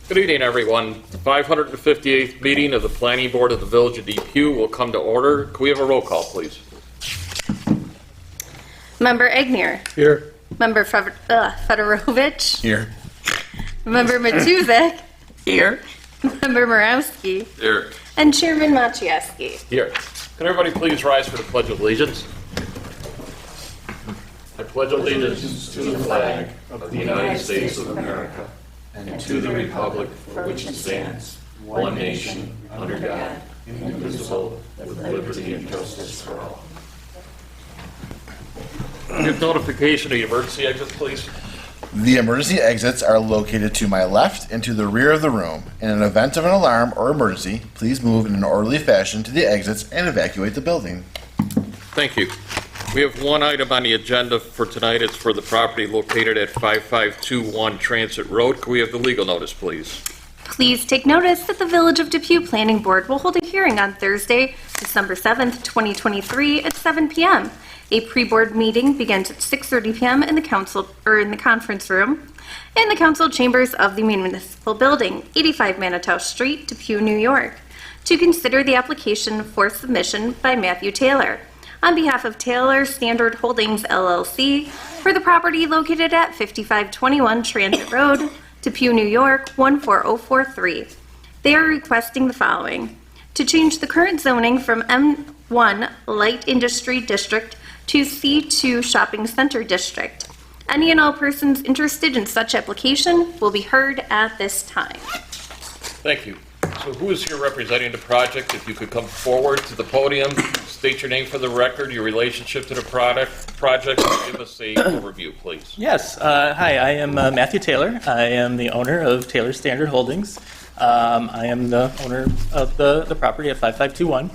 Good evening, everyone. The 558th meeting of the Planning Board of the Village of Depew will come to order. Can we have a roll call, please? Member Agnew. Here. Member Fedorovich. Here. Member Matuzek. Here. Member Morawski. Here. And Chairman Maciejewski. Here. Can everybody please rise for the Pledge of Allegiance? I pledge allegiance to the flag of the United States of America and to the republic for which it stands, one nation, under God, indivisible, with liberty and justice for all. Give notification of the emergency exits, please. The emergency exits are located to my left and to the rear of the room. In an event of an alarm or emergency, please move in an orderly fashion to the exits and evacuate the building. Thank you. We have one item on the agenda for tonight. It's for the property located at 5521 Transit Road. Can we have the legal notice, please? Please take notice that the Village of Depew Planning Board will hold a hearing on Thursday, December 7th, 2023 at 7 p.m. A pre-board meeting begins at 6:30 p.m. in the conference room in the council chambers of the municipal building, 85 Manitou Street, Depew, New York, to consider the application for submission by Matthew Taylor on behalf of Taylor Standard Holdings, LLC, for the property located at 5521 Transit Road, Depew, New York, 14043. They are requesting the following: to change the current zoning from M1 Light Industry District to C2 Shopping Center District. Any and all persons interested in such application will be heard at this time. Thank you. So who is here representing the project? If you could come forward to the podium, state your name for the record, your relationship to the project, and give us a overview, please. Yes. Hi, I am Matthew Taylor. I am the owner of Taylor Standard Holdings. I am the owner of the property at 5521.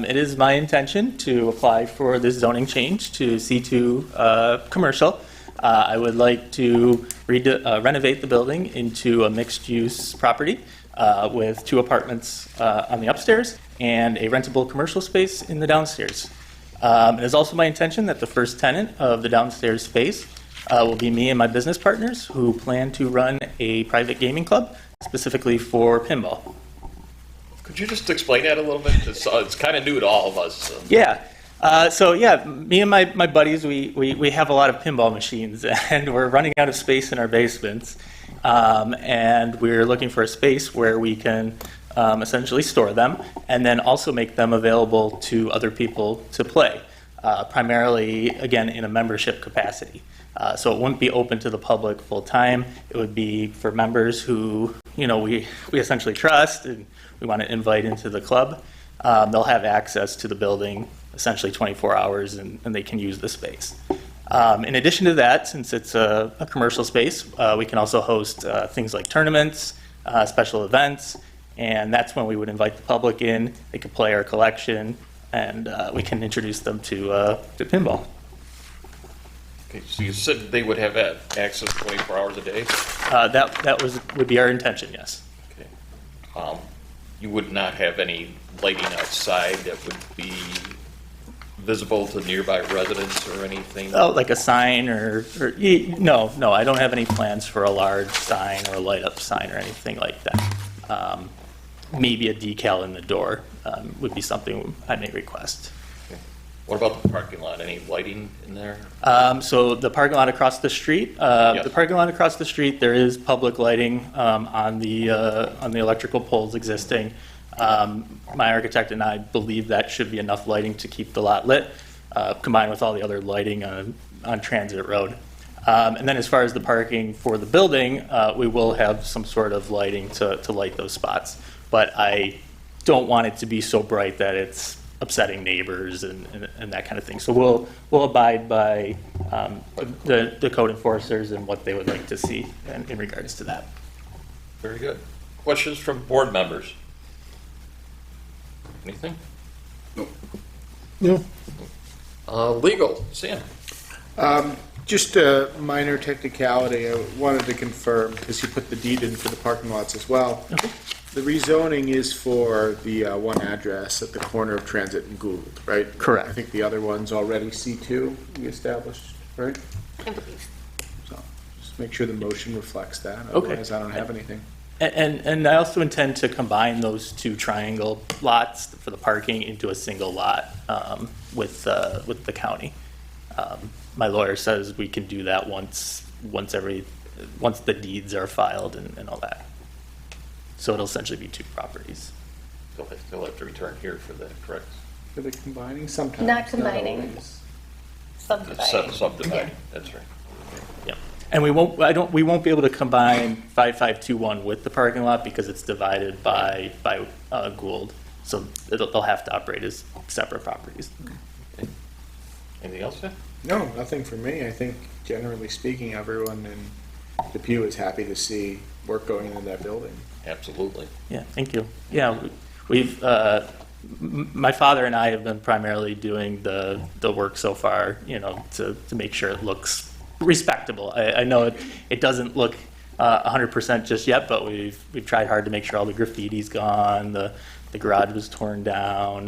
It is my intention to apply for this zoning change to C2 commercial. I would like to renovate the building into a mixed-use property with 2 apartments on the upstairs and a rentable commercial space in the downstairs. It is also my intention that the first tenant of the downstairs space will be me and my business partners, who plan to run a private gaming club specifically for pinball. Could you just explain that a little bit? It's kind of new to all of us. Yeah. Me and my buddies, we have a lot of pinball machines, and we're running out of space in our basements. And we're looking for a space where we can essentially store them and then also make them available to other people to play, primarily, again, in a membership capacity. So it wouldn't be open to the public full time. It would be for members who, we essentially trust and we want to invite into the club. They'll have access to the building essentially 24 hours and they can use the space. In addition to that, since it's a commercial space, we can also host things like tournaments, special events, and that's when we would invite the public in. They could play our collection, and we can introduce them to pinball. Okay, so you said they would have access 24 hours a day? That would be our intention, yes. Okay. You would not have any lighting outside that would be visible to nearby residents or anything? Oh, like a sign no, I don't have any plans for a large sign or a light up sign or anything like that. Maybe a decal in the door would be something I may request. Okay. What about the parking lot? Any lighting in there? So the parking lot across the street, Yes. The parking lot across the street, there is public lighting on the electrical poles existing. My architect and I believe that should be enough lighting to keep the lot lit, combined with all the other lighting on Transit Road. And then as far as the parking for the building, we will have some sort of lighting to light those spots. But I don't want it to be so bright that it's upsetting neighbors and that kind of thing. So we'll abide by the code enforcers and what they would like to see in regards to that. Very good. Questions from board members? Anything? No. Legal, Sam. Just a minor technicality. I wanted to confirm, because you put the deed in for the parking lots as well. Okay. The rezoning is for the one address at the corner of Transit and Gould, right? Correct. I think the other one's already C2 we established, right? I believe. So just make sure the motion reflects that. Okay. Otherwise, I don't have anything. And I also intend to combine those two triangle lots for the parking into a single lot with the county. My lawyer says we can do that once the deeds are filed and all that. So it'll essentially be two properties. They'll have to return here for that, correct? For the combining sometimes. Not combining. always. Subdividing, that's right. Yeah. And we won't be able to combine 5521 with the parking lot because it's divided by Gould. So they'll have to operate as separate properties. Anything else, Jeff? No, nothing for me. I think generally speaking, everyone in Depew is happy to see work going into that building. Absolutely. Yeah, thank you. Yeah, we've, my father and I have been primarily doing the work so far, to make sure it looks respectable. I know it doesn't look 100% just yet, but we've tried hard to make sure all the graffiti's gone, the garage was torn down.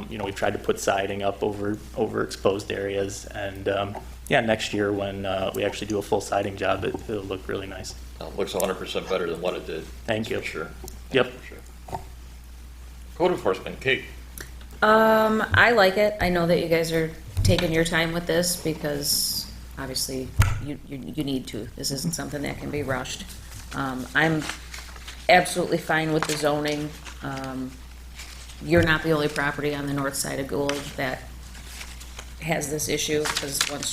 We've tried to put siding up over exposed areas, and next year when we actually do a full siding job, it'll look really nice. It looks 100% better than what it did. Thank you. For sure. Yep. For sure. Code enforcement, Kate. I like it. I know that you guys are taking your time with this because obviously you need to. This isn't something that can be rushed. I'm absolutely fine with the zoning. You're not the only property on the north side of Gould that has this issue because one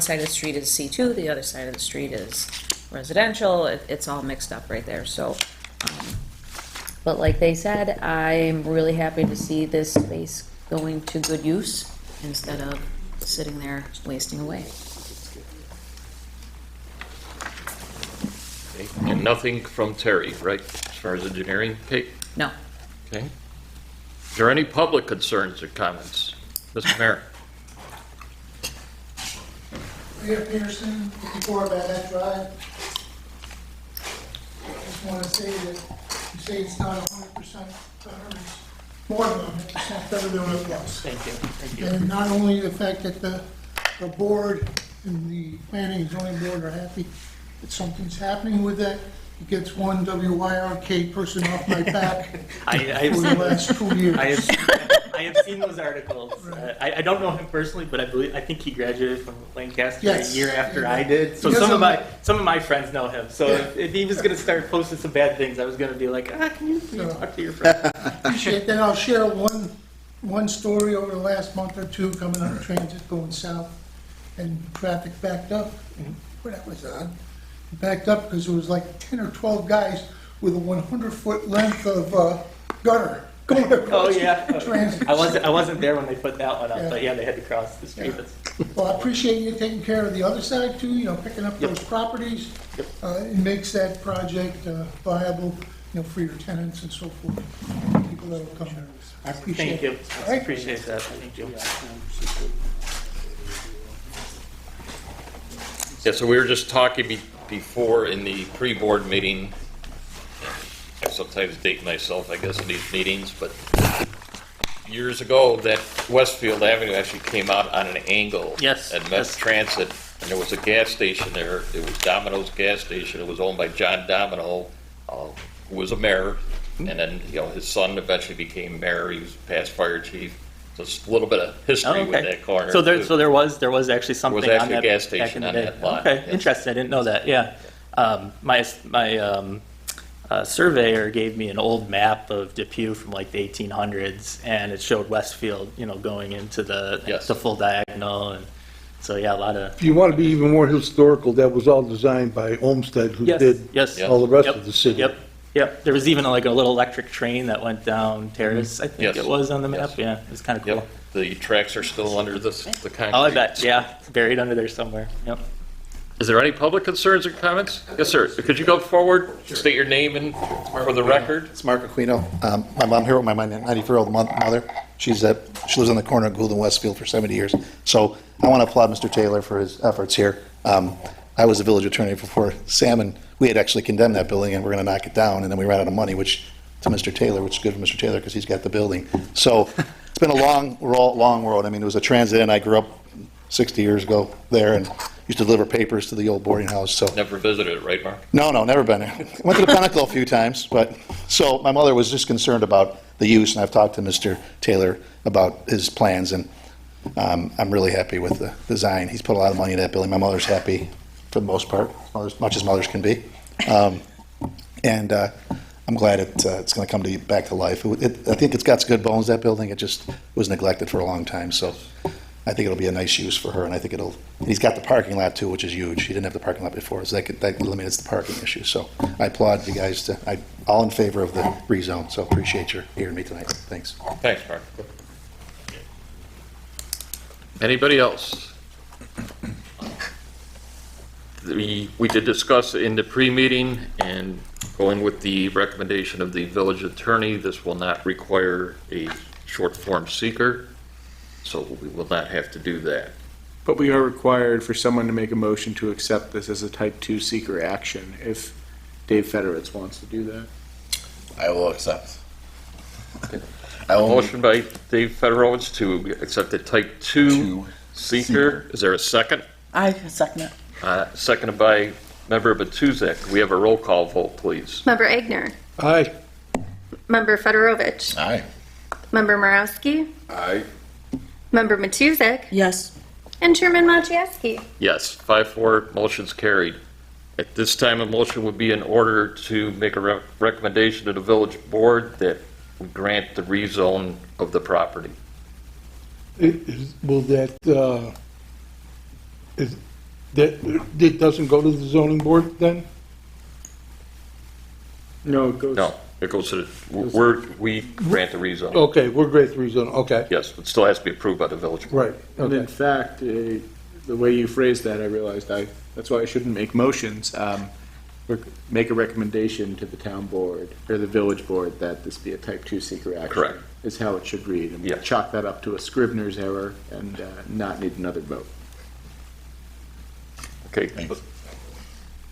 side of the street is C2, the other side of the street is residential. It's all mixed up right there. So, but like they said, I'm really happy to see this space going to good use instead of sitting there wasting away. Okay. And nothing from Terry, right, as far as engineering, Kate? No. Okay. Is there any public concerns or comments? Mr. Mayor? Mayor Pearson, 54 Badet Drive. I just want to say that you say it's not 100% better, it's more than 100% better than what it was. Thank you. And not only the fact that the board and the planning and zoning board are happy that something's happening with that. It gets one WYRK person off my back I for the last 2 years. I have seen those articles. I don't know him personally, but I think he graduated from Lancaster Yes. a year after I did. So He some doesn't- of my friends know him. So Yeah. if he was going to start posting some bad things, I was going to be like, can you talk to your friend? Appreciate that. I'll share one story over the last month or two coming on transit going south, and traffic backed up. Where that was on. Backed up because there was like 10 or 12 guys with a 100-foot length of gutter going across transit. I wasn't there when they put that one up, Yeah. but yeah, they had to cross the street. Yeah. Well, I appreciate you taking care of the other side too, picking up those properties. It makes that project viable, for your tenants and so forth, people that will come there. I appreciate Thank you. it. All I right? appreciate that. Thank you. Yeah, so we were just talking before in the pre-board meeting. I sometimes date myself, I guess, in these meetings, but years ago, that Westfield Avenue actually came out on an angle. Yes, At Met yes. Transit, and there was a gas station there. It was Domino's gas station. It was owned by John Domino, who was a mayor, and then, his son eventually became mayor. He was past fire chief. So it's a little bit of history with that corner. So too. there was actually something There was on actually that a gas back in station the on day. that lot. Okay, yes. interesting. I didn't know that. Yeah, my surveyor gave me an old map of Depew from like the 1800s, and it showed Westfield, going into the Yes. the full diagonal, and so yeah, a lot of If you want to be even more historical, that was all designed by Olmsted, who did yes, all the rest Yep. of the city. Yep. There was even like a little electric train that went down Terrace. I think Yes. it was on the map. Yes. Yeah, it was kind of cool. Yep, the tracks are still under the concrete. Oh, I bet. Yeah, it's buried under there somewhere. Yep. Is there any public concerns or comments? Yes, sir. Could you go forward, state your name and for the record? It's Mark Aquino. I'm here with my 94-year-old mother. She lives on the corner of Gould and Westfield for 70 years. So I want to applaud Mr. Taylor for his efforts here. I was a village attorney before Sam, and we had actually condemned that building, and we're going to knock it down, and then we ran out of money, which to Mr. Taylor, which is good for Mr. Taylor because he's got the building. So it's been a long road. I mean, it was a transit, and I grew up 60 years ago there, and used to deliver papers to the old boarding house, so. Never visited it, right, Mark? No, never been there. Went to the Pinnacle a few times, but, so my mother was just concerned about the use, and I've talked to Mr. Taylor about his plans, and I'm really happy with the design. He's put a lot of money in that building. My mother's happy for the most part, as much as mothers can be. And I'm glad it's going to come back to life. I think it's got some good bones, that building. It just was neglected for a long time, so I think it'll be a nice use for her, and I think he's got the parking lot too, which is huge. He didn't have the parking lot before, so that eliminates the parking issue. So I applaud you guys, all in favor of the rezone, so appreciate your hearing me tonight. Thanks. Thanks, Mark. Anybody else? We did discuss in the pre-meeting, and going with the recommendation of the village attorney, this will not require a short form seeker, so we will not have to do that. But we are required for someone to make a motion to accept this as a type 2 seeker action if Dave Federowitz wants to do that. I will accept. Motion by Dave Federowitz to accept the type 2 seeker. Is there a second? I second it. Seconded by Member Matuzak. We have a roll call vote, please. Member Egner. Aye. Member Fedorovich. Aye. Member Marowski. Aye. Member Matuzek. Yes. And Chairman Maciejewski. Yes, 5-4, motion's carried. At this time, a motion would be in order to make a recommendation to the village board that we grant the rezone of the property. Will that, it doesn't go to the zoning board then? No, it goes. No, it goes to we grant the rezone. Okay, we're great, rezone, okay, Yes, it still has to be approved by the village board. right, And in okay. fact, the way you phrased that, I realized that's why I shouldn't make motions. Make a recommendation to the town board or the village board that this be a type 2 seeker action. Correct. Is how it should read. And Yeah. chalk that up to a Scrivener's error and not need another vote. Okay,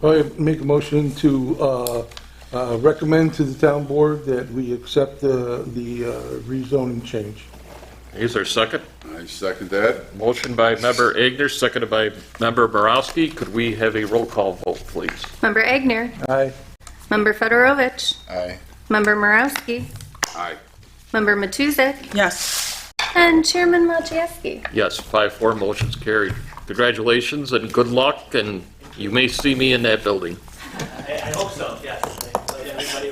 I make a motion to recommend to the town board that we accept the rezoning change. is there a second? I second that. Motion by Member Egner, seconded by Member Borowski. Could we have a roll call vote, please? Member Egner. Aye. Member Fedorovich. Aye. Member Marowski. Aye. Member Matuzek. Yes. And Chairman Maciejewski. Yes, 5-4, motion's carried. Congratulations and good luck, and you may see me in that building. I hope so, yes. Let everybody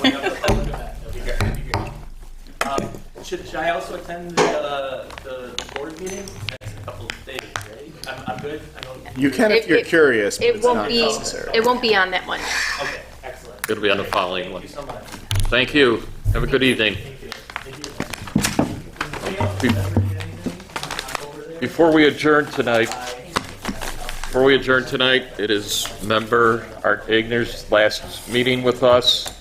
when up the public event. That'd be great. That'd be great. Should I also attend the board meeting next couple of days, right? I'm good? I don't. You can if you're curious, but It it's won't not be, necessary. it won't be on that one. Okay, excellent. It'll be on the following one. Thank you so much. Thank you. Have a good evening. Thank you. Thank you. Before we adjourn tonight, it is Member Art Egner's last meeting with us.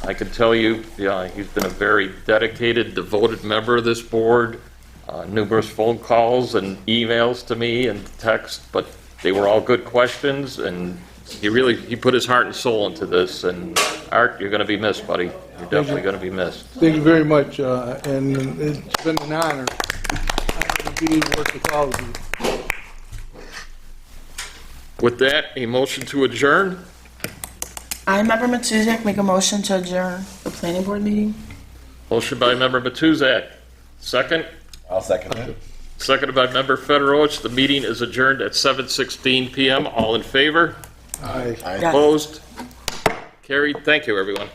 I can tell you, he's been a very dedicated, devoted member of this board. Numerous phone calls and emails to me and text, but they were all good questions, and he put his heart and soul into this. And Art, you're going to be missed, buddy. You're definitely going to be missed. Thank you very much, and it's been an honor to be able to work with all of you. With that, a motion to adjourn. I, Member Matuzak, make a motion to adjourn the planning board meeting. Motion by Member Matuzak. Second. I'll second it. Seconded by Member Federowicz. The meeting is adjourned at 7:16 p.m. All in favor? Aye. Yes. Opposed? Carried. Thank you, everyone.